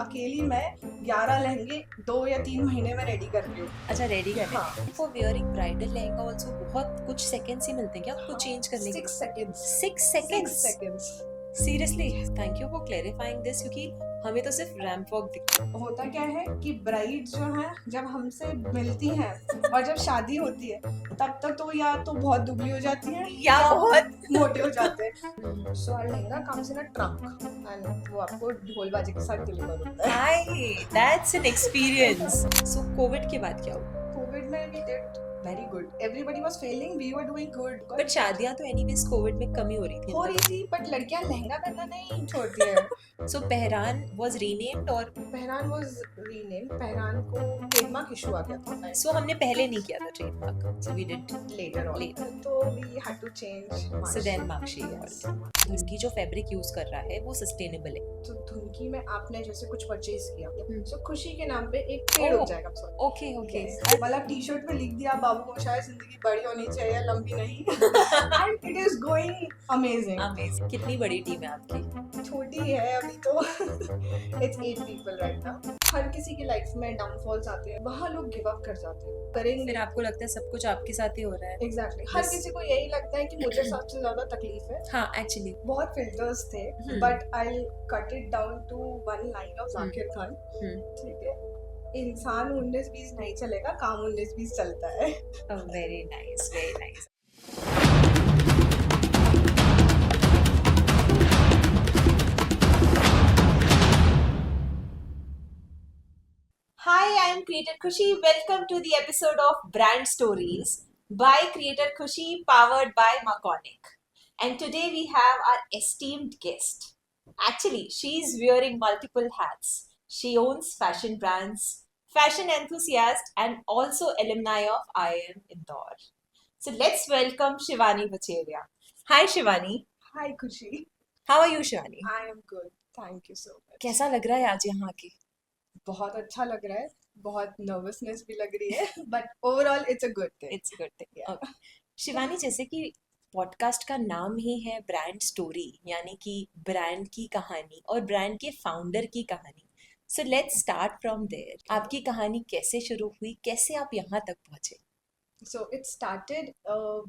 अकेली मैं 11 लहंगे 2 या 3 महीने में रेडी कर रही हूँ। अच्छा रेडी करने हाँ। For wearing bridal lehenga also बहुत कुछ सेकंड्स ही मिलते हैं क्या आपको हाँ, चेंज करने 6 seconds. 6 6 seconds seconds. Seriously thank you for clarifying this क्योंकि हमें तो सिर्फ रैंप वॉक दिखता है। होता क्या है कि ब्राइड जो है जब हमसे मिलती हैं और जब शादी होती है तब तक तो या तो बहुत दुबली हो जाती है या बहुत मोटे हो जाते हैं। So our lehenga comes in a trunk and वो आपको ढोल बाजे के साथ डिलीवर होता है। हाय that's an experience. So Covid के बाद क्या हुआ? कोविड में we did very good, everybody was feeling, we were doing good. But शादियां तो एनीवेज कोविड में कम ही हो रही थी बट लड़कियां लहंगा पहनना नहीं छोड़ती है। सो पहरान वाज रीनेम्ड और पहरान वाज रीनेम्ड, पहरान को ट्रेडमार्क इशू आ गया था। सो हमने पहले नहीं किया था trademark so we did later on Later. तो we had to change. So then Markshi Dhunki जो फैब्रिक यूज कर रहा है वो सस्टेनेबल है। तो धुनकी में आपने जैसे कुछ परचेज किया हम्म। तो खुशी के नाम पे एक पेड़ Oh. हो जाएगा। ओके ओके मतलब टी शर्ट में लिख दिया बाबू मोशाय जिंदगी बड़ी होनी चाहिए लंबी नहीं and it is going amazing. Amazing. कितनी बड़ी टीम है आपकी? छोटी है अभी तो इट्स 8 people राइट नाउ। हर किसी की लाइफ में डाउनफॉल्स आते हैं, वहाँ लोग गिव अप कर जाते हैं, करेंगे। फिर आपको लगता है सब कुछ आपके साथ ही हो रहा है? एग्जैक्टली हर किसी को यही लगता है कि मुझे सबसे ज्यादा तकलीफ है। हाँ एक्चुअली बहुत फिल्टर्स थे but I cut it down to one line of Zakir Khan. ठीक है, इंसान 19-20 नहीं चलेगा, काम 19-20 चलता है। Very nice very nice. Hi, I am Creator Khushi. Welcome to the episode of Brand Stories by Creator Khushi, powered by Maconic. And today we have our esteemed guest. Actually, she is wearing multiple hats. She owns fashion brands, fashion enthusiast, and also alumni of IIM Indore. So let's welcome Shivani Bacheria. Hi Shivani. हाय खुशी। How are you Shivani? I am good, thank you so much. कैसा लग रहा है आज यहाँ के? बहुत अच्छा लग रहा है, बहुत नर्वसनेस भी लग रही है but overall it's a good thing. It's good thing. Shivani जैसे कि पॉडकास्ट का नाम ही है ब्रांड स्टोरी यानी कि ब्रांड की कहानी और ब्रांड के फाउंडर की कहानी। So let's start from there. आपकी कहानी कैसे शुरू हुई, कैसे आप यहाँ तक पहुँचे? So it started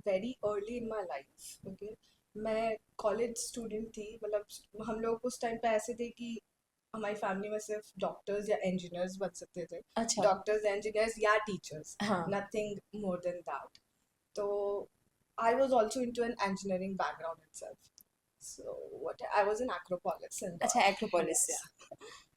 very early in my life. Okay, मैं कॉलेज स्टूडेंट थी, मतलब हम लोग उस टाइम पे ऐसे थे कि हमारी फैमिली में सिर्फ डॉक्टर्स या इंजीनियर्स बन सकते थे। अच्छा डॉक्टर्स इंजीनियर्स या टीचर्स, हाँ नथिंग मोर देन दैट। तो I was also into an engineering background itself. So what I was in Acropolis. अच्छा एक्रोपोलिस से।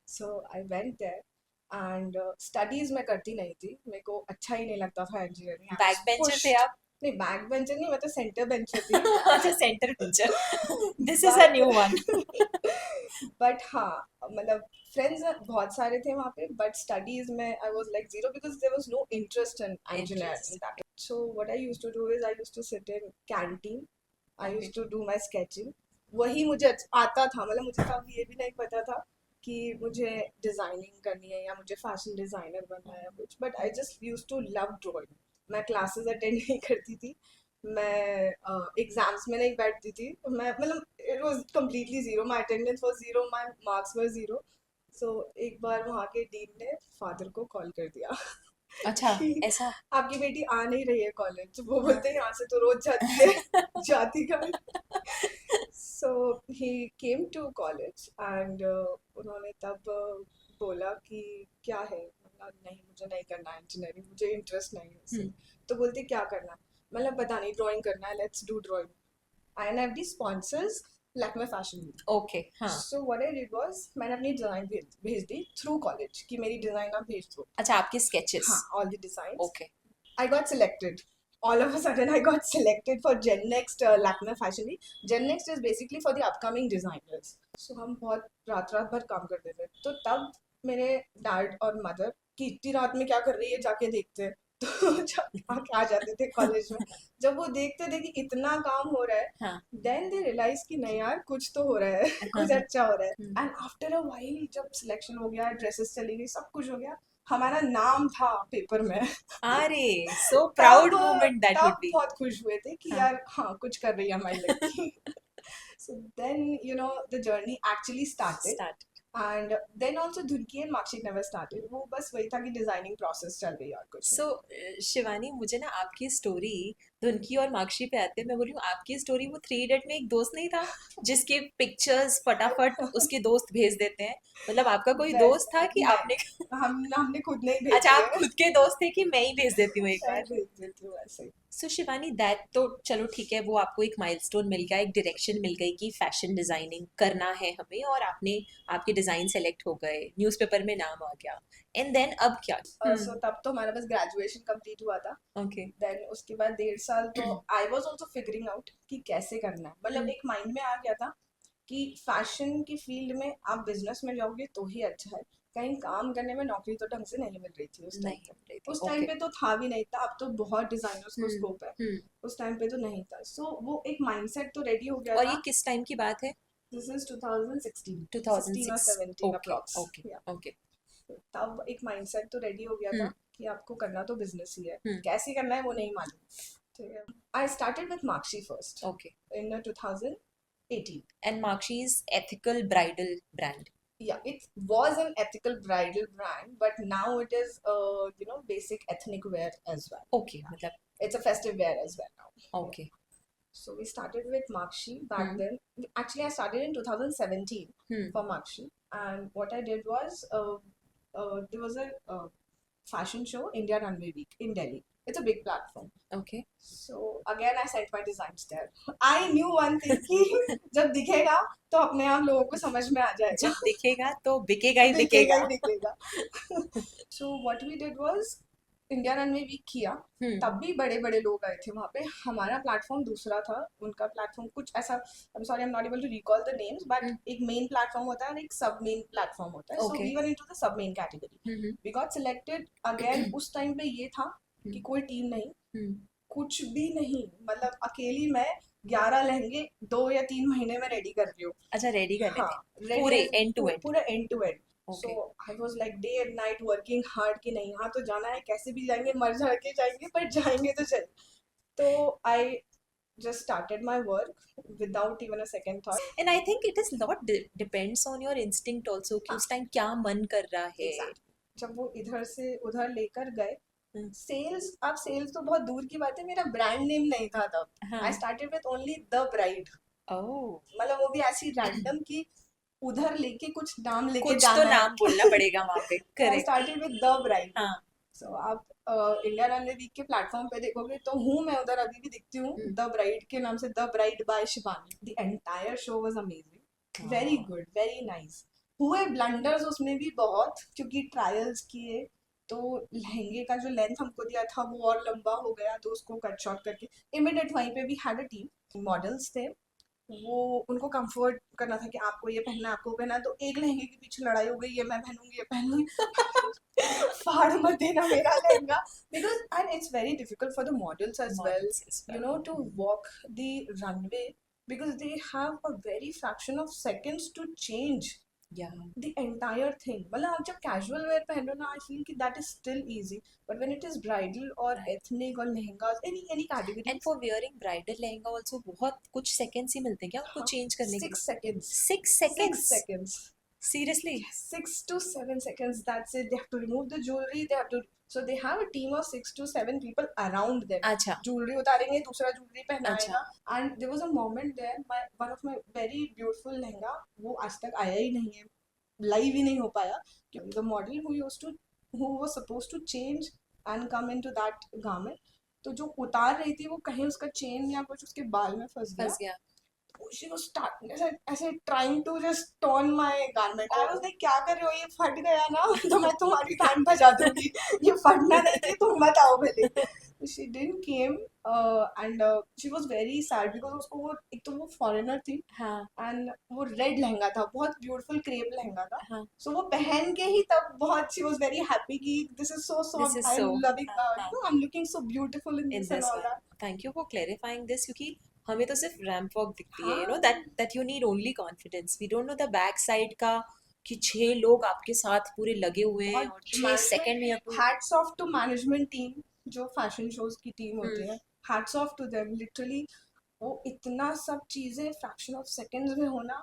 So I went there and studies मैं करती नहीं थी, मेरे को अच्छा ही नहीं लगता था इंजीनियरिंग। बैक बेंचर थे आप? नहीं, बैक बेंचर नहीं, मैं तो सेंटर बेंचर थी। अच्छा centre bencher. This is a new one. But हाँ, मतलब फ्रेंड्स बहुत सारे थे वहाँ पे बट स्टडीज में I was like zero because there was no interest in engineering. So what I used to do is I used to sit in canteen, I used to do my sketching. वही मुझे आता था, मतलब मुझे तब ये भी नहीं पता था कि मुझे डिजाइनिंग करनी है या मुझे फैशन डिजाइनर बनना है कुछ, but I just used to love drawing. मैं क्लासेस अटेंड नहीं करती थी, मैं एग्जाम्स में नहीं बैठती थी, मैं मतलब it was completely zero, my attendance was zero, my marks were zero. So एक बार वहाँ के डीन ने फादर को कॉल कर दिया अच्छा कि ऐसा? आपकी बेटी आ नहीं रही है कॉलेज। वो बोलते हैं यहाँ से तो रोज जाती है जाती का। सो ही केम टू कॉलेज एंड उन्होंने तब बोला कि क्या है, नहीं मुझे नहीं करना है इंजीनियरिंग, मुझे इंटरेस्ट नहीं है इसमें। तो बोलते क्या करना है, मतलब पता नहीं, ड्राइंग करना है, let's do drawing. INFD sponsors Lakme fashion week. Okay हाँ। So what I did was, मैंने अपनी डिजाइन भेज दी थ्रू कॉलेज कि मेरी डिजाइन आप भेज दो। अच्छा आपके स्केचेस? हाँ, all the designs. Okay I got selected. All of a sudden, I got selected for Gen Next Lakme Fashion Week. Gen Next is basically for the upcoming designers. So हम बहुत रात भर काम करते थे। तो तब मेरे डैड और मदर कि इतनी रात में क्या कर रही है, जाके देखते हैं। तो जब आ जाते थे कॉलेज में, जब वो देखते थे कि इतना काम हो रहा है, हाँ देन दे रियलाइज कि नहीं यार कुछ तो हो रहा है, कुछ अच्छा हो रहा है। एंड आफ्टर अ व्हाइल जब सिलेक्शन हो गया, ड्रेसेस चली गई, सब कुछ हो गया, हमारा नाम था पेपर में। अरे so proud moment that would तब बी। बहुत खुश हुए थे कि हाँ. यार हाँ कुछ कर रही है हमारी लड़की। So then you know the journey actually started start and then also Dhunki and Markshi never started, वो बस वही था कि डिजाइनिंग प्रोसेस चल रही है और कुछ सो शिवानी, मुझे ना आपकी स्टोरी धुनकी और मार्कशी पे आते हैं। मैं बोल रही हूँ, आपकी स्टोरी वो थ्री इडियट में एक दोस्त नहीं था जिसके पिक्चर्स फटाफट नहीं। उसके दोस्त भेज देते हैं? मतलब आपका कोई दोस्त था वैसे कि नहीं, आपने हमने खुद नहीं अच्छा, भेजी आप है। खुद के दोस्त थे कि मैं ही भेज देती हूँ एक मैं बार? भेज देती हूँ ऐसे ही। सो शिवानी, दैट तो चलो ठीक है, वो आपको एक माइलस्टोन मिल गया, एक डायरेक्शन मिल गई कि फैशन डिजाइनिंग करना है हमें, और आपने आपके डिजाइन सेलेक्ट हो गए, न्यूज़पेपर में नाम आ गया। एंड देन अब क्या? सो तब तो हमारा बस ग्रेजुएशन कंप्लीट हुआ था। ओके। देन उसके बाद 1.5 साल तो I was also figuring out कि कैसे करना है। मतलब एक माइंड में आ गया था कि फैशन की फील्ड में आप बिजनेस में जाओगे तो ही अच्छा है, कहीं काम करने में नौकरी तो ढंग से नहीं मिल रही थी उस टाइम नहीं पे। मिल रही थी, उस टाइम ओके। पे तो था भी नहीं था, अब तो बहुत डिजाइनर्स को हम्म। स्कोप है। हम्म। उस टाइम पे तो नहीं था। सो वो एक माइंडसेट तो रेडी हो गया और ये था। किस टाइम की बात है? दिस इज 2016, 16 और 2006? 17 ओके। अप्रॉक्स। ओके। ओके। तब एक माइंडसेट तो रेडी हो गया था हम्म। कि आपको करना तो बिजनेस ही है, हम्म। कैसे करना है वो नहीं मालूम। ठीक है। I started with Markshi first okay. In 2018। And Markshi's ethical bridal brand? Yeah, it was an ethical bridal brand, but now it is basic ethnic wear as well. Okay, मतलब It's a festive wear as well now. Yeah. Okay. So we started with Makshi back hmm. then. Actually, I started in 2017 hmm. for Makshi, and what I did was there was a fashion show, India Runway Week in Delhi. It's a big platform. Okay. So again, I sent my designs there. I knew one thing कि जब दिखेगा तो अपने आप लोगों को समझ में आ जाएगा। जब दिखेगा तो बिकेगा ही दिखेगा बिकेगा। ही दिखेगा। So what we did was India runway week किया। हम्म। तब भी बड़े बड़े लोग आए थे वहाँ पे। हमारा प्लेटफॉर्म दूसरा था, उनका प्लेटफॉर्म कुछ ऐसा, I am sorry I am not able to recall the names, but hmm. एक मेन प्लेटफॉर्म होता है और एक सब मेन प्लेटफॉर्म होता है। So okay. We were into the sub main category. Hmm. We got selected again. उस time पे ये था कि हम्म। कोई टीम नहीं, हम्म। कुछ भी नहीं, मतलब अकेली मैं 11 लहंगे 2 या 3 महीने में रेडी कर रही हूँ। अच्छा, रेडी करने हाँ, थे रेडी पूरे एंड टू एंड? पूरा end to end. So okay. I was like day and night working hard कि नहीं, यहाँ तो जाना है, कैसे भी जाएंगे, मर झड़ के जाएंगे पर जाएंगे तो चल। तो आई just started my work without even a second thought. And I think it is lot depends on your instinct also कि हाँ, उस टाइम क्या मन कर रहा है। एग्जैक्टली। जब वो इधर से उधर लेकर गए हम्म। सेल्स, अब सेल्स तो बहुत दूर की बात है, मेरा ब्रांड नेम नहीं था तब। आई हाँ। Started with only the bride. Oh. मतलब वो भी ऐसी रैंडम कि उधर लेके कुछ नाम लेके कुछ तो जाना है। नाम बोलना पड़ेगा वहां पे, तो आई correct. Started with the bride. हाँ। सो आप इंडिया रनवे वीक के प्लेटफॉर्म पे देखोगे तो हूँ मैं उधर, अभी भी दिखती हूँ हम्म। द ब्राइड के नाम से, the bride by Shivani. The entire show was amazing, very हाँ। Good, very nice. हुए ब्लंडर्स उसमें भी बहुत, क्योंकि ट्रायल्स किए तो लहंगे का जो लेंथ हमको दिया था वो और लंबा हो गया, तो उसको कट शॉर्ट करके इमिडिएट वहीं पे भी हैड अ टीम, मॉडल्स थे। वो उनको कंफर्ट करना था कि आपको ये पहनना है, आपको पहनना है, तो एक लहंगे के पीछे लड़ाई हो गई, ये मैं पहनूंगी, ये पहनूंगी। फाड़ मत देना मेरा lehenga, because and it's very difficult for the models as well, models as well. to walk the runway, because they have a very fraction of seconds to change Yeah. the entire thing. मतलब आप जब casual wear पहन रहे हो ना, I feel कि that is still easy, but when it is bridal or Right. ethnic or lehengas, any category, and for wearing bridal lehenga also बहुत कुछ सेकेंड्स ही मिलते हैं क्या आपको हाँ, चेंज करने के 6 seconds, लिए? 6 6 seconds? seconds, seriously? 6 to 7 seconds, that's it. They have to remove the jewelry, they have to, so they have a team of 6 to 7 people around them. अच्छा। Jewelry उतारेंगे, दूसरा jewelry अच्छा। पहनाएगा। And there was a moment there, one of my very beautiful lehenga, वो आज तक आया ही नहीं है, लाइव ही नहीं हो पाया, क्योंकि the model who was supposed to change and come into that garment, तो जो उतार रही थी वो कहीं उसका चेन या कुछ उसके बाल में फंस गया। फंस गया? she was starting ऐसे trying to just torn my garment. I was like, क्या कर रहे हो, ये फट गया ना तो मैं तुम्हारी बैंड बजा दूंगी, ये फटना नहीं चाहिए, तुम मत आओ पहले। she didn't came, and she was very sad because उसको वो, एक तो वो फॉरेनर थी, हाँ। एंड वो रेड लहंगा था, बहुत ब्यूटीफुल क्रेप लहंगा था। हाँ। सो वो पहन के ही तब बहुत शी वाज वेरी हैप्पी कि this is so this soft, is I so, am loving, हाँ हाँ, I am looking so beautiful in in this and this all one. That. Thank you for clarifying this, क्योंकि हमें तो सिर्फ ramp walk दिखती है, हाँ, that you need only confidence, we don't know the back side का कि 6 लोग आपके साथ पूरे लगे हुए हैं और और 6 सेकंड में मैनेजमेंट, आपको। Hats off to management team, जो फैशन शोज की टीम होती है, hats off to them literally. वो इतना सब चीजें फ्रैक्शन ऑफ सेकंड्स में होना,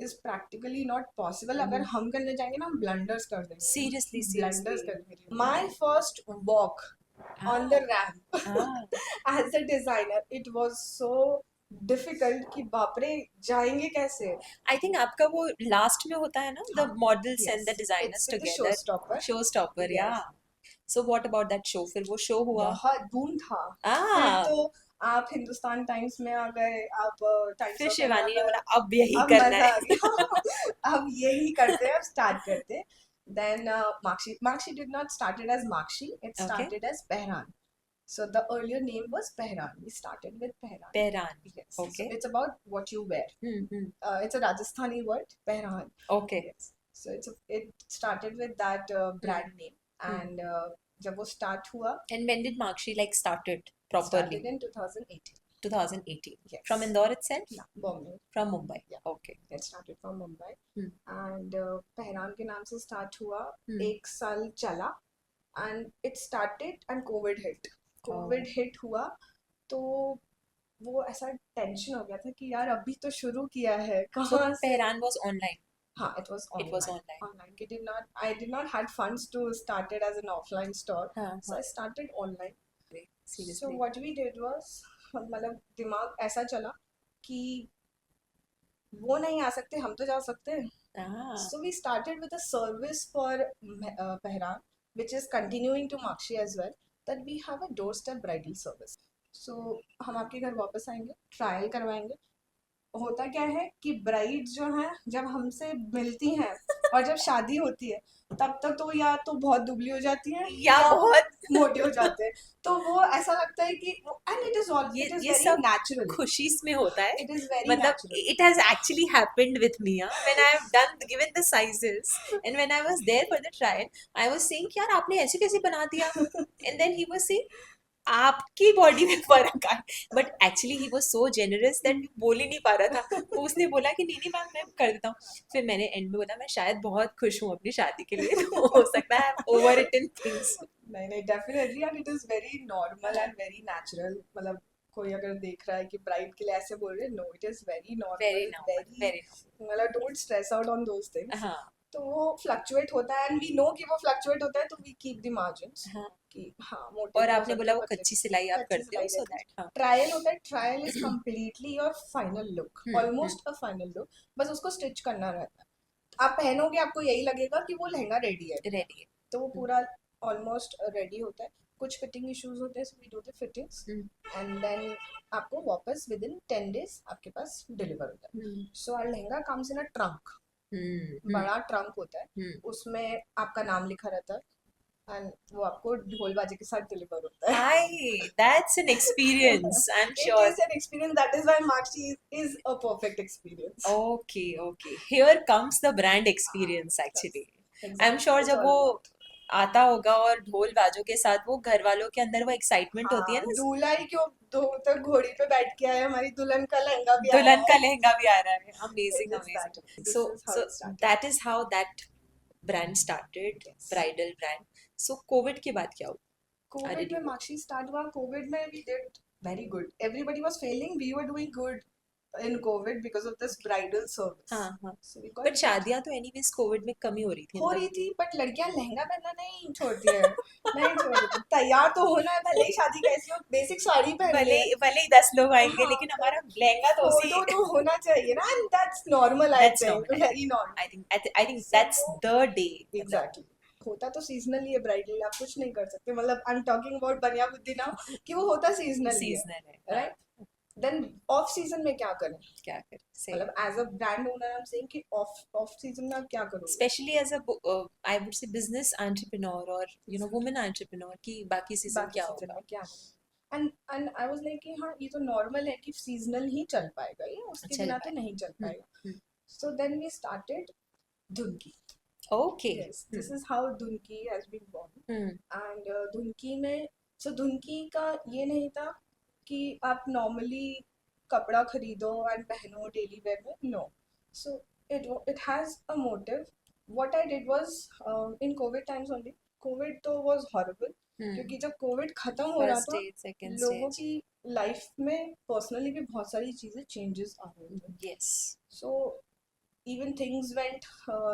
is practically not possible. अगर हम करने जाएंगे ना हम blunders कर देंगे. Seriously, Blunders seriously. कर देंगे. My first walk on the ramp Ah. as a designer, it was so difficult कि बाप रे जाएंगे कैसे. I think आपका वो last में होता है ना, the हाँ, models and the yes, designers it's with the together. showstopper. Showstopper, Yes. yeah. So what about that show? फिर वो show हुआ? बहुत बूम था. फिर Ah, तो आप हिंदुस्तान टाइम्स में आ गए, आप टाइम्स फिर ऑफ शिवानी ने इंडिया, बोला अब यही अब करना मजा आ है. गया. अब यही करते हैं, अब स्टार्ट करते हैं. Then Makshi did not started as Makshi, it Okay. started as Pehran. So the earlier name was Pehran. We started with Pehran. Pehran. Yes. Okay. So it's about what you wear. It's a Rajasthani word, Pehran. Okay. Yes. So it started with that brand name, and जब वो start हुआ, And when did Makshi like started properly? started in 2018. 2018. Yes. From Indore itself? Yeah, Bombay. From Mumbai. Yeah. Okay. It started from Mumbai. Hmm. And पहरान के नाम से start हुआ, Hmm. 1 साल चला, and it started and COVID hit. COVID hit हुआ तो वो ऐसा टेंशन हो गया था कि यार अभी तो शुरू किया है, So कहाँ से. Pehran was online. हाँ, it was It was online. online. I did not had funds to start it as an offline store, हाँ, so I started online. So seriously. what we did was, मतलब दिमाग ऐसा चला कि वो नहीं आ सकते, हम तो जा सकते हैं. Ah. So we started with a service for Pehran, which is continuing to Makshi as well, that we have a doorstep bridal service. So हम आपके घर वापस आएंगे, ट्रायल करवाएंगे. होता क्या है कि ब्राइड जो है जब हमसे मिलती हैं और जब शादी होती है तब तक तो या तो बहुत दुबली हो जाती हैं या बहुत मोटे हो जाते हैं. तो वो ऐसा लगता है कि and it is all, it is ये वेरी सब नेचुरल. खुशीस में होता है. इट इज वेरी मतलब natural. it has actually happened with me, when I have given the sizes, and when I was there for the trial, I was saying कि यार आपने ऐसे कैसे बना दिया, and then he was saying आपकी body में फर्क है. But actually he was so generous that बोल ही नहीं पा रहा था. तो उसने बोला कि नहीं नहीं मैम मैं कर देता हूँ. फिर मैंने एंड में बोला मैं शायद बहुत खुश हूँ अपनी शादी के लिए, तो हो सकता है ओवर रिटन थिंग्स. नहीं definitely, and it is very normal and very natural. मतलब कोई अगर देख रहा है कि ब्राइड के लिए ऐसे बोल रहे हैं, no it is very normal, very मतलब don't stress out on those things. हाँ तो वो फ्लक्चुएट होता है एंड वी नो कि वो फ्लक्चुएट होता है, तो वी कीप द मार्जिन्स हाँ. कि हाँ मोटे और भी हो आपने सकते बोला हैं, वो पतले कच्ची भी. सिलाई आप कच्ची करते हो, सिलाई सो रहती है. दैट. हाँ. ट्रायल होता है, trial is completely your final look, hmm, almost a final look. बस उसको स्टिच करना रहता है. आप पहनोगे आपको यही लगेगा कि वो लहंगा रेडी है, रेडी है. तो वो पूरा ऑलमोस्ट रेडी होता है. कुछ फिटिंग इश्यूज होते हैं, so we do the fittings and then आपको वापस विद इन 10 days आपके पास डिलीवर होता है. So our lehenga comes in a trunk, बड़ा ट्रंक होता है, उसमें आपका नाम लिखा रहता है एंड वो आपको ढोल बाजे के साथ डिलीवर होता है. That's an experience, I'm It sure. is an experience. That is why Makshi is a perfect experience. Okay. Here comes the brand experience actually. Exactly. I'm sure It's जब all वो about. आता होगा और ढोल बाजों के साथ वो घर वालों के अंदर वो एक्साइटमेंट होती है हाँ, ना. दूल्हा ही क्यों, तो घोड़ी पे बैठ के आया, हमारी दुल्हन का लहंगा भी आया दुल्हन का है. लहंगा भी आ रहा है. It Amazing, is that. amazing. This So is how so it started. that is how that brand started, Yes. bridal brand. So COVID के बाद क्या हुआ? COVID did में you- Makshi start हुआ. COVID में we did very good. Everybody was failing. We were doing good in COVID because of this bridal service. हाँ. So we got but शादियां तो एनीवेज कोविड में कम ही हो रही थी. हो रही थी, बट लड़कियां लहंगा पहनना नहीं छोड़ती है. नहीं छोड़ती. तैयार तो होना है, भले ही शादी कैसी हो, बेसिक साड़ी पहन भले ले. भले ही 10 लोग आएंगे हाँ, लेकिन हमारा लहंगा तो उसी. फोटो तो होना चाहिए ना, and that's normal. I That's think normal. very normal. I think that's the day. Exactly. होता तो सीजनली है ब्राइडल, आप कुछ नहीं कर सकते. मतलब आई एम टॉकिंग अबाउट बनिया बुद्धि नाउ कि वो होता सीजनली है, सीजनल है. राइट. देन ऑफ सीजन में क्या करें, क्या कर से मतलब as a brand owner I am saying कि ऑफ सीजन में आप क्या करोगे. Specially as a I would say business entrepreneur और वुमेन एंटरप्रेन्योर की बाकी सीजन बाकी क्या सीजन होगा. में क्या करें. एंड आई वाज लाइक कि हाँ ये तो नॉर्मल है कि सीजनल ही चल पाएगा, ये उसके चल बिना तो पाएगा. नहीं चल पाएगा. So then we started Dhunki. Okay. Yes, this is how Dhunki has been born. And Dhunki में, so धुनकी का ये नहीं था कि आप नॉर्मली कपड़ा खरीदो एंड पहनो डेली वेयर में. No. So it has a motive. What I did was in COVID times only. COVID तो was horrible क्योंकि जब कोविड खत्म हो रहा फर्स्ट था स्टेज सेकंड लोगों स्टेज. की लाइफ में पर्सनली भी बहुत सारी चीजें चेंजेस आ रही थी. Yes. So even things went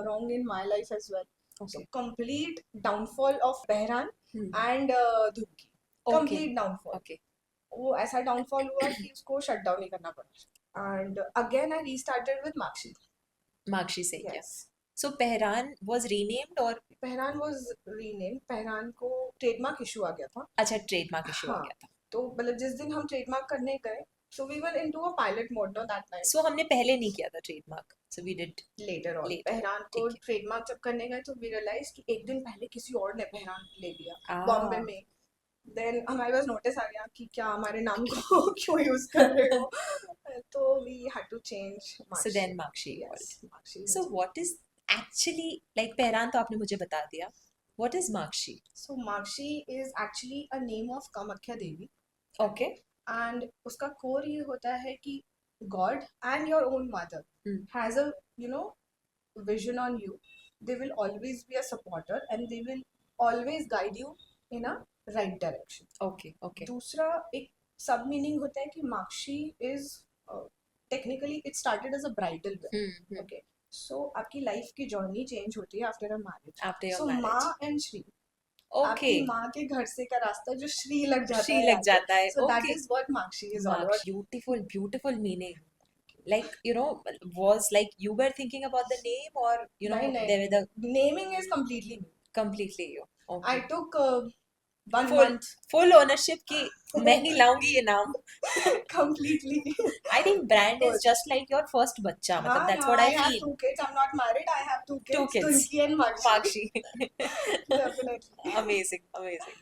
wrong in my life as well. So Okay. complete downfall of Behran and Dhumki. Okay. Complete downfall. Okay. वो ऐसा डाउनफॉल हुआ कि उसको शट डाउन ही करना पड़ा. And again I restarted with Makshi. Makshi से क्या? Yes. So Pehran was renamed or Pehran was renamed. Pehran को ट्रेडमार्क इशू आ गया था. अच्छा ट्रेडमार्क इशू आ हाँ. गया था. तो मतलब जिस दिन हम ट्रेडमार्क करने गए, so we were into a pilot mode now that time. So हमने पहले नहीं किया था trademark. So we did Later on. later. बहरान को ठीक है. ट्रेडमार्क जब करने गए तो we realized कि एक दिन पहले किसी और ने बहरान ले लिया Ah. बॉम्बे में. देन हमारे पास नोटिस आ गया कि क्या हमारे नाम को क्यों यूज कर रहे हो. तो we had to change So Makshi. then Makshi evolved. Yes, Makshi. So what is actually like Pehran तो आपने मुझे बता दिया. What is Makshi? So Makshi is actually a name of Kamakhya Devi. Okay. And उसका core ये होता है कि God and your own mother has a vision on you. They will always be a supporter and they will always guide you in a right direction. Okay. Okay. दूसरा एक सब meaning होता है कि Makshi is technically it started as a bridal wear. Okay. So आपकी life की journey change होती है after a marriage. After your So marriage. माँ एंड श्री. Okay. आपकी माँ के घर से का रास्ता जो श्री लग जाता श्री है. लग जाता है. So that Okay. is what Makshi is all about. Beautiful, beautiful meaning. Like, was like you were thinking about the name or, नहीं. they were the Naming is completely me. completely you. Okay. I took 1 Full- month Full ownership की मैं ही लाऊंगी ये नाम. completely. I think brand is Good. just like your first बच्चा. मतलब that's what I have feel. 2 kids. I'm not married. I have 2 kids. Two kids. Tunki and Makshi. Makshi. Definitely. Amazing, amazing.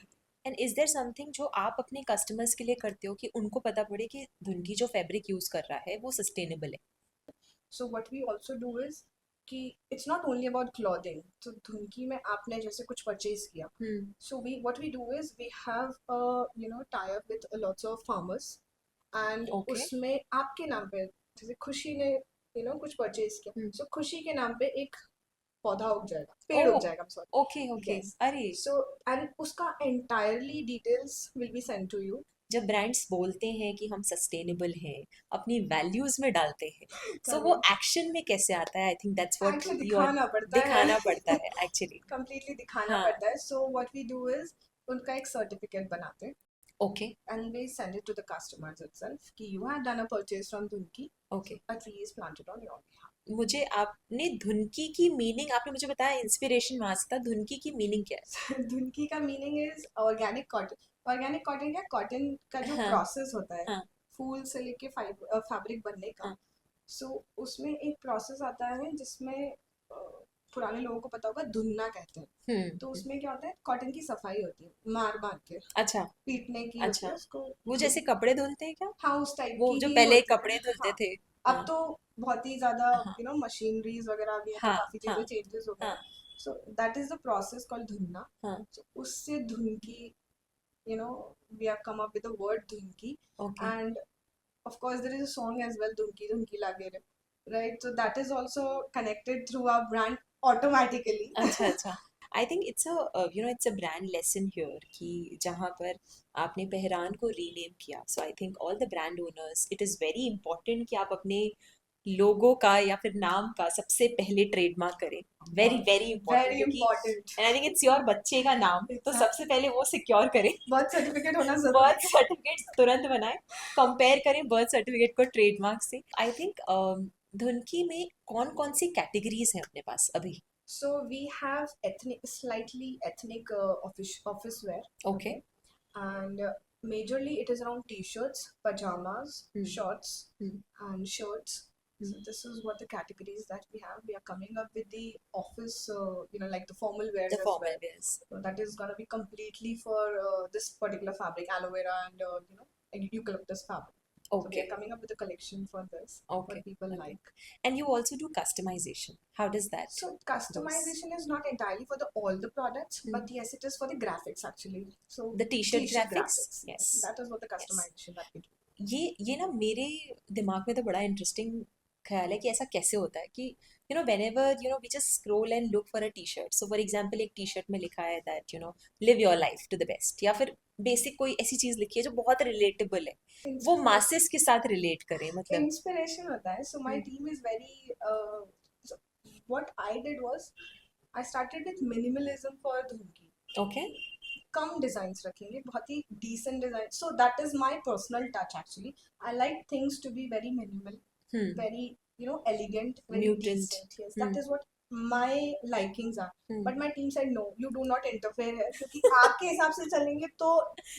And is there something जो आप अपने customers के लिए करते हो कि उनको पता पड़े कि धुनकी जो फैब्रिक यूज कर रहा है वो सस्टेनेबल है? So what we also do is कि it's not only about clothing. तो धुनकी में आपने जैसे कुछ purchase किया. So what we do is we have a tie up with lots of farmers and Okay. उसमें आपके नाम पे जैसे खुशी ने कुछ purchase किया. So खुशी के नाम पे एक पौधा उग जाएगा, पेड़ उग Oh. जाएगा. I'm sorry. Okay, okay. Yes. अरे So and उसका entirely details will be sent to you. जब ब्रांड्स बोलते हैं कि हम सस्टेनेबल हैं, अपनी वैल्यूज में डालते हैं, सो वो एक्शन में कैसे आता है? I think that's what Actually you are दिखाना पड़ता है. दिखाना पड़ता है एक्चुअली. Completely दिखाना हाँ. पड़ता है. So what we do is उनका एक सर्टिफिकेट बनाते हैं okay and we send it to the customers itself कि you have done a purchase from Dhunki, okay. a tree is planted on your behalf. मुझे आपने धुनकी की मीनिंग आपने मुझे बताया, इंस्पिरेशन वहां से था. धुनकी की मीनिंग क्या है? Dhunki का meaning is organic cotton. Organic cotton क्या, कॉटन का जो हाँ. प्रोसेस होता है हाँ. फूल से लेके फैब्रिक बनने का. हाँ. सो उसमें एक प्रोसेस आता है जिसमें पुराने लोगों को पता होगा धुनना कहते हैं. तो उसमें क्या होता है, कॉटन की सफाई होती है मार के अच्छा पीटने की. अच्छा. होती है उसको. वो जैसे कपड़े धुलते हैं क्या? हाँ उस टाइप वो की जो ही पहले होती है. कपड़े धुलते हाँ. थे. अब हाँ. तो बहुत ही ज्यादा हाँ. मशीनरीज वगैरह आ गई हैं, तो हाँ. काफी चीजें हाँ. चेंजेस हो गए. हाँ. So that is the process called dhunna. हाँ. So उससे धुनकी we have come up with the word dhunki. Okay. And of course there is a song as well, Dhunki Dhunki Lage Re, right? So that is also connected through our brand automatically. अच्छा अच्छा. I think it's it's a brand lesson here कि जहाँ पर आपने पहरान को rename किया. So I think all the brand owners, it is very important कि आप अपने लोगो का या फिर नाम का सबसे पहले ट्रेडमार्क करें. Very very important. Very important. And I think it's your बच्चे का नाम, तो Exactly. सबसे पहले वो सिक्योर करें. बर्थ सर्टिफिकेट होना जरूरी बर्थ सर्टिफिकेट तुरंत बनाएं, कंपेयर करें बर्थ सर्टिफिकेट को ट्रेडमार्क से. आई थिंक धुनकी में कौन कौन सी कैटेगरीज हैं अपने पास अभी? So we have slightly ethnic office wear. Okay. And majorly it is around t-shirts, pajamas, shorts, and shirts. So this is what the categories that we have. We are coming up with the office, like the formal wears The as formal well. wears. So that is gonna be completely for this particular fabric, aloe vera and eucalyptus fabric. So we Okay. are coming up with a collection for this, Okay. what people Okay. like. And you also do customization. How does that? So customization is not entirely for all the products, but yes, it is for the graphics actually. So The t-shirt graphics? Yes. that is what the customization that we do. ये ना मेरे दिमाग में तो बड़ा interesting ख्याल है कि ऐसा कैसे होता है कि whenever we just scroll and look for a t-shirt. So for example एक t-shirt में लिखा है that live your life to the best, या फिर बेसिक कोई ऐसी चीज लिखी है जो बहुत रिलेटेबल है, वो मासेस के साथ रिलेट करे. मतलब इंस्पिरेशन होता है. So my team is very what I did was I started with minimalism for Dhunki. Okay. Come design रखेंगे, बहुत ही decent design. So that is my personal touch actually. I like things to be very minimal, very elegant, very Mutant. decent. Yes, that is what my likings are. But my team said no, you do not interfere here, क्योंकि आपके हिसाब से चलेंगे तो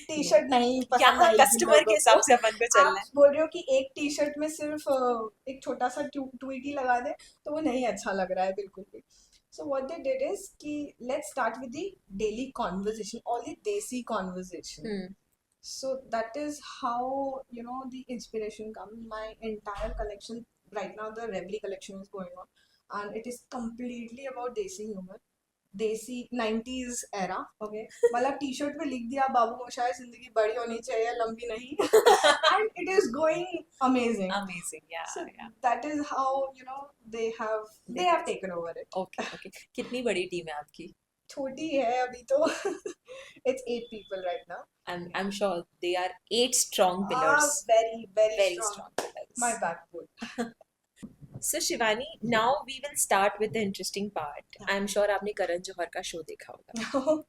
T shirt नहीं पसंद यहाँ आएगी कस्टमर के लोगों हिसाब को. से अपन को चलना आप है. बोल रहे हो कि एक टी शर्ट में सिर्फ एक छोटा सा ट्वीटी लगा दे तो वो नहीं अच्छा लग रहा है बिल्कुल भी. So what they did is कि let's start with the daily conversation, all the desi conversation. So that is how the inspiration comes. My entire collection right now, the Reverie collection is going on, and it is completely about desi humor, देसी 90s era. Okay, मतलब T shirt पे लिख दिया बाबू मोशाय जिंदगी बड़ी होनी चाहिए लंबी नहीं. And it is going amazing. Yeah, So yeah. that is how they have taken over it. Okay, okay. कितनी बड़ी टीम है आपकी? छोटी है अभी तो. It's 8 people right now. I'm sure they are 8 strong pillars. Very Very strong. strong pillars. My backbone. So Shivani, now we will start with the interesting part. I'm sure आपने करण जौहर का शो देखा होगा.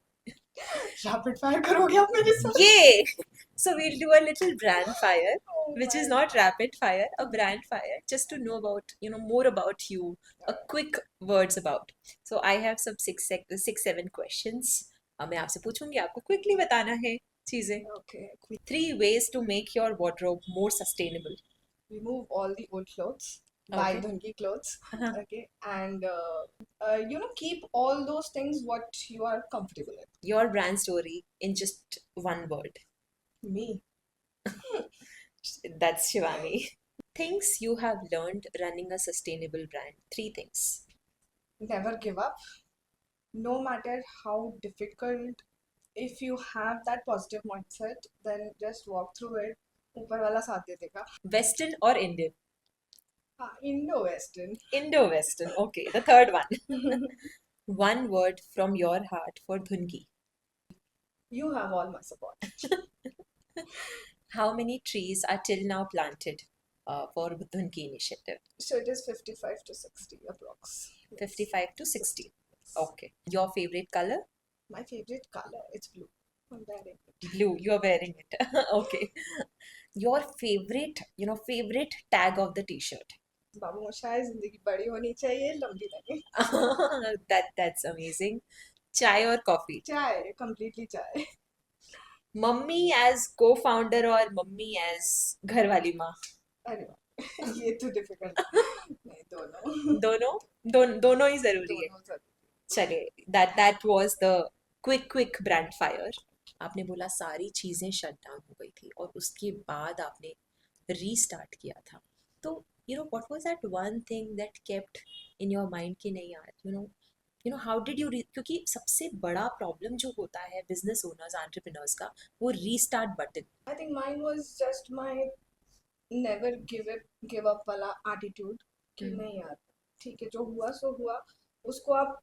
Rapid fire करोगे आप मेरे साथ? Yeah. So we'll do a little brand fire, Oh which is my not rapid fire, a brand fire, just to know about more about you. A quick words about. So I have some 7 questions. मैं आपसे पूछूंगी, आपको quickly बताना है चीजें. Okay. 3 ways to make your wardrobe more sustainable. Remove all the old clothes. Buy Okay. Dhunki clothes. Okay. And keep all those things what you are comfortable with. Your brand story in just one word. Me. That's Shivani. Things you have learned running a sustainable brand. 3 things. Never give up. No matter how difficult, if you have that positive mindset, then just walk through it. ऊपर वाला साथ दे देगा. Western or Indian? Indo-Western. Indo-Western. Okay, the third one. One word from your heart for Dhunki. You have all my support. How many trees are till now planted for Dhunki initiative? So it is 55 to 60 approx. 55 to 60. Okay. Your favorite color? My favorite color, it's blue. I'm wearing it. Blue. You're wearing it. Okay. Your favorite tag of the t-shirt? बाबू मोशाय जिंदगी बड़ी होनी चाहिए लंबी नहीं. That's amazing. Chai or coffee? चाय, completely चाय. Mummy as co-founder or mummy as घरवाली माँ? अरे वाह, ये तो difficult. नहीं, दोनों ही जरूरी है. दोनों जरूरी. चलिए, that was the quick brand fire. आपने बोला सारी चीजें शट डाउन हो गई थी और उसके बाद आपने रीस्टार्ट किया था. तो what was that one thing that kept in your mind कि नहीं यार how did you क्योंकि सबसे बड़ा प्रॉब्लम जो होता है बिजनेस ओनर्स एंटरप्रेन्योर्स का वो restart button. I think mine was just my never give up वाला attitude कि नहीं यार ठीक है जो हुआ सो हुआ, उसको आप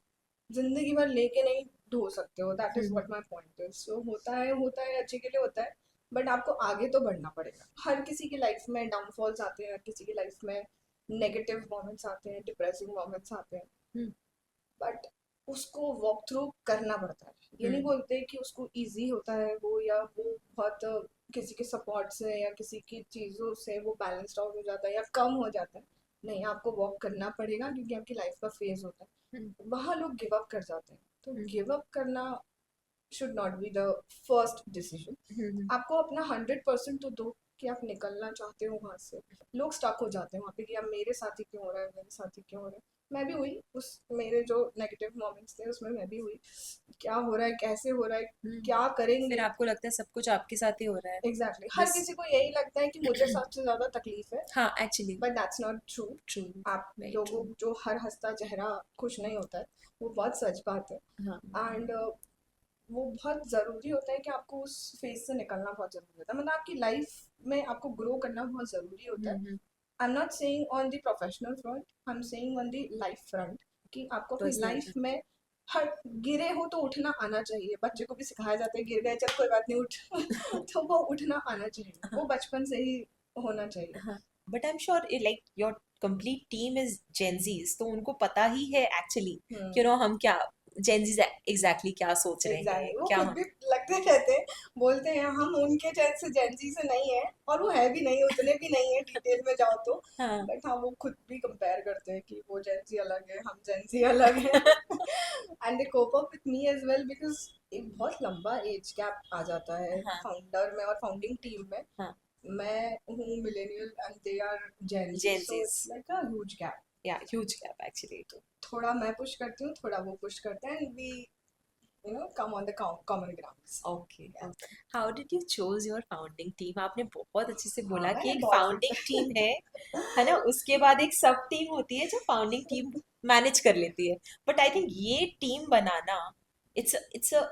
जिंदगी भर लेके नहीं ढो सकते हो. That is what my point is. So होता है अच्छे के लिए होता है, बट आपको आगे तो बढ़ना पड़ेगा. हर किसी की लाइफ में डाउनफॉल्स आते हैं, हर किसी की लाइफ में नेगेटिव मोमेंट्स आते हैं, डिप्रेसिंग मोमेंट्स आते हैं, बट उसको वॉक थ्रू करना पड़ता है. ये नहीं बोलते कि उसको इजी होता है वो, या वो बहुत किसी के सपोर्ट से या किसी की चीज़ों से वो बैलेंस्ड आउट हो जाता है या कम हो जाता है. नहीं, आपको वॉक करना पड़ेगा क्योंकि आपकी लाइफ का फेज होता है. वहाँ लोग गिव अप कर जाते हैं. तो गिव अप करना should not be the first decision. आपको अपना 100% तो दो कि आप निकलना चाहते हो वहाँ से. लोग स्टक हो जाते हैं वहाँ पे कि अब मेरे साथ ही क्यों हो रहा है, मेरे साथ ही क्यों हो रहा है. मैं भी हुई उस, मेरे जो नेगेटिव मोमेंट्स थे उसमें मैं भी हुई. क्या हो रहा है, कैसे हो रहा है, क्या करेंगे. फिर आपको लगता है सब कुछ आपके साथ ही हो रहा है. एग्जैक्टली. हर किसी को यही लगता है कि मुझे सबसे ज्यादा तकलीफ है. हाँ, actually but that's not true. आप लोगों जो हर हंसता चेहरा खुश नहीं होता है, वो बहुत सच बात है. एंड वो बहुत ज़रूरी होता है कि आपको उस फेज से निकलना बहुत ज़रूरी होता है. मतलब आपकी लाइफ में आपको ग्रो करना बहुत ज़रूरी होता है. आई am not saying on the professional front, I am saying on the life front कि आपको अपनी लाइफ में हर गिरे हो तो उठना आना चाहिए. बच्चे को भी सिखाया जाता है गिर गए चल कोई बात नहीं उठ. तो वो उठना आना चाहिए, वो बचपन से ही होना चाहिए. But I'm sure like your complete team is Gen Zs, तो उनको पता ही है actually, हम्म, you know, हम क्या Gen Zs exactly क्या सोच रहे हैं, एग्जैक्टली वो क्या खुद हम भी लगते रहते हैं, बोलते हैं हम उनके जैसे जेंजी से नहीं है, और वो है भी नहीं, उतने भी नहीं है डिटेल में जाओ तो। हाँ बट हाँ, वो खुद भी कंपेयर करते हैं कि वो जेंजी अलग है, हम जेंजी अलग है। And they cope up with me as well, because एक बहुत लंबा एज गैप आ जाता है हाँ फाउंडर में और फाउंडिंग टीम में। हाँ मैं हूँ millennial and they are Gen Z, Gen so it's Zs, like a huge gap. yeah, huge gap actually. थोड़ा मैं पुश करती हूँ, थोड़ा वो पुश करते हैं, and we come on the common grounds. Okay, Yeah. How did you choose your founding team? आपने बहुत अच्छे से हाँ, बोला कि मैंने एक बहुत फाउंडिंग टीम है ना, उसके बाद एक सब टीम होती है जो फाउंडिंग टीम मैनेज कर लेती है, बट आई थिंक ये टीम बनाना, it's a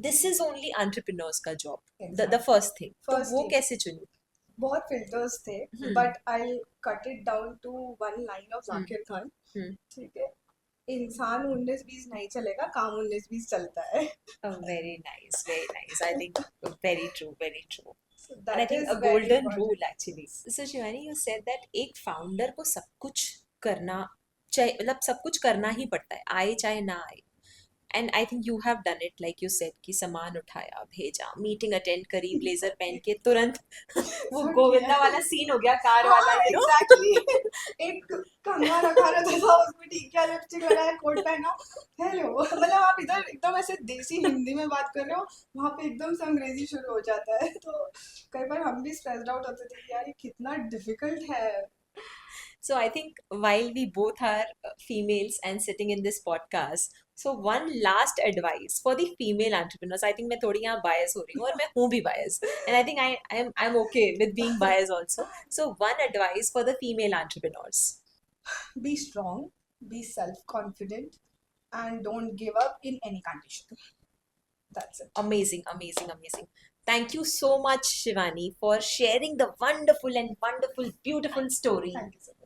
this is only entrepreneurs का job, the exact first thing, तो फर्स्ट वो टीम कैसे चुनी? बहुत फिल्टर्स थे, hmm but I cut it down to one line of hmm Zakir Khan. हम्म ठीक है, इंसान 19-20 नहीं चलेगा, काम 19-20 चलता है। Very nice, very nice, I think very true, very true, So and I that think is a very golden important. rule actually. So Shivani, you said that एक फाउंडर को सब कुछ करना चाहिए, मतलब सब कुछ करना ही पड़ता है, आए चाहे ना आए, and I think you have done it, like you said कि सामान उठाया, भेजा, मीटिंग अटेंड करी, ब्लेजर पहन के तुरंत वो सब किया गोविंदा है। वाला सीन हो गया, कार वाला, हाँ यू नो। एग्जैक्टली। एक कंघा रखा रहता था, उसमें ठीक किया, लिपस्टिक लगाया, कोट पहना, हेलो। मतलब आप इधर एकदम ऐसे देसी हिंदी में बात कर रहे हो, वहां पे एकदम से अंग्रेजी शुरू हो जाता है, तो कई बार हम भी स्ट्रेस्ड आउट होते थे कि यार ये कितना डिफिकल्ट है। So I think while we both are females and sitting in this podcast, so one last advice for the female entrepreneurs. I think मैं थोड़ी यहाँ bias हो रही हूँ और मैं हूँ भी bias, and I think I'm okay with being biased also. So one advice for the female entrepreneurs. Be strong, be self confident, and don't give up in any condition. That's it. Amazing, amazing, amazing. Thank you so much, Shivani, for sharing the wonderful and wonderful, beautiful story. Thank you so much.